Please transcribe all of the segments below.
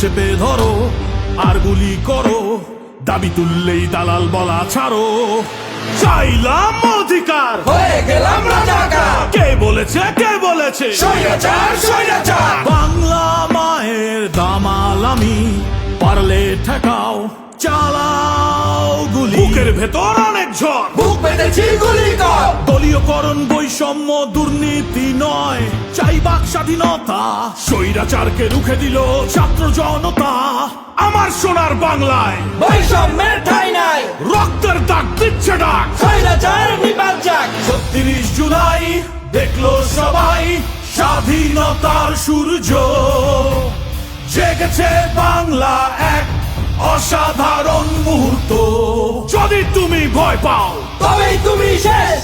চেপে ধরো আর গুলি করো, দাবি তুললেই দালাল বলা ছাড়ো। চাইলাম অধিকার, হয়ে গেলাম রাজাকার। কে বলেছে কে বলেছে স্বৈরাচার স্বৈরাচার। বাংলা মায়ের দামাল আমি, পারলে ঠেকাও চালাও গুলি। বুকের ভেতর অনেক ঝড়, বুক পেতেছি গুলি কর। দলীয়করণ বৈষম্য দুর্নীতি নয়, চাই বাক স্বাধীনতা। স্বৈরাচারকে রুখে দিল ছাত্র জনতা। আমার সোনার বাংলায় বৈষম্যের ঠাঁই নাই, রক্তের দাগ দিচ্ছে ডাক। স্বৈরাচার নিপাত যাক। ৩৬ জুলাই দেখলো সবাই স্বাধীনতার সূর্য, জেগেছে বাংলা এক অসাধারণ মুহূর্ত। যদি তুমি ভয় পাও, তবেই তুমি শেষ,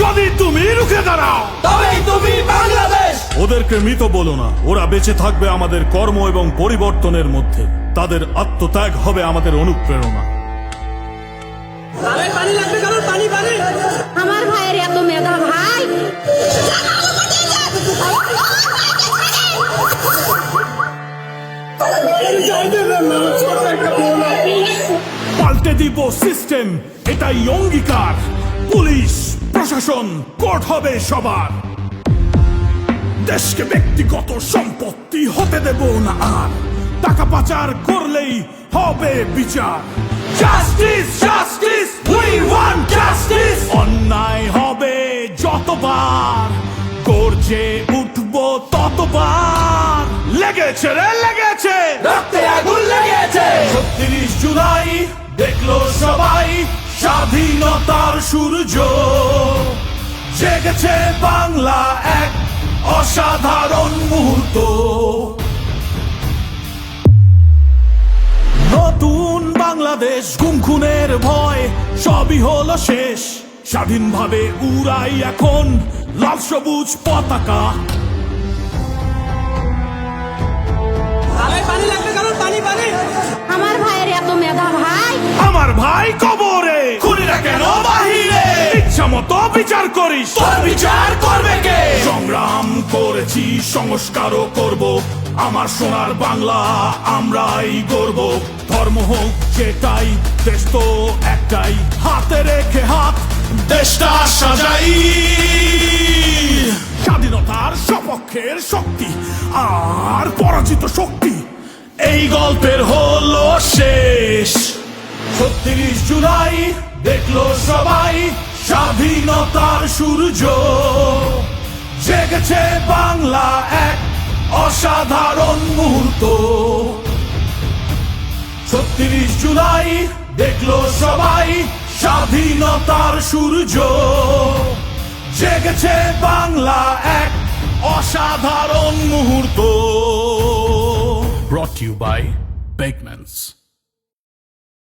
যদি তুমি রুখে দাঁড়াও, তবেই তুমি বাংলাদেশ। ওদেরকে মৃত বলো না, ওরা বেঁচে থাকবে আমাদের কর্ম এবং পরিবর্তনের মধ্যে। তাদের আত্মত্যাগ হবে আমাদের অনুপ্রেরণা। পানি লাগবে কারণ পানি পানি। আমার ভাইয়ের এত মেধা ভাই। পাল্টে দিব সিস্টেম, এটাই অঙ্গীকার। পুলিশ প্রশাসন কোর্ট হবে সবার। দেশকে ব্যক্তিগত সম্পত্তি হতে দেব না আর, টাকা পাচার করলেই হবে বিচার। Justice justice we want justice. অন্যায় হবে যতবার, গর্জে উঠবো ততবার। লেগেছে রে লেগেছে, রক্তে আগুন লেগেছে। ৩৬ জুলাই দেখলো সবাই স্বাধীনতার সূর্য, জেগেছে বাংলা এক অসাধারণ মুহূর্ত। নতুন বাংলাদেশ, গুম খুনের ভয় সবই হলো শেষ। স্বাধীনভাবে উড়াই এখন লাল সবুজ পতাকা। পানি লাগবে কারণ পানি পানি। আমার ভাইয়ের এত মেধা ভাই। আমার ভাই কবরে, খুনিরা কেন বাহিরে? ইচ্ছা মতো বিচার করিস, তোর বিচার করবে কে? সংগ্রাম করেছি সংস্কারও করব। আমার সোনার বাংলা আমরাই গর্ব। ধর্ম হোক যেটাই, দেশ তো একটাই। হাতে রেখে হাত দেশটা সাজাই। স্বাধীনতার সপক্ষের শক্তি আর পরাজিত শক্তি, এই গল্পের হলো শেষ। ৩৬ জুলাই দেখলো সবাই স্বাধীনতার সূর্য, জেগেছে বাংলা এক অসাধারণ মুহূর্ত। ৩৬ জুলাই দেখলো সবাই স্বাধীনতার সূর্য, জেগেছে বাংলা এক অসাধারণ মুহূর্ত। Brought to you by Bakemans.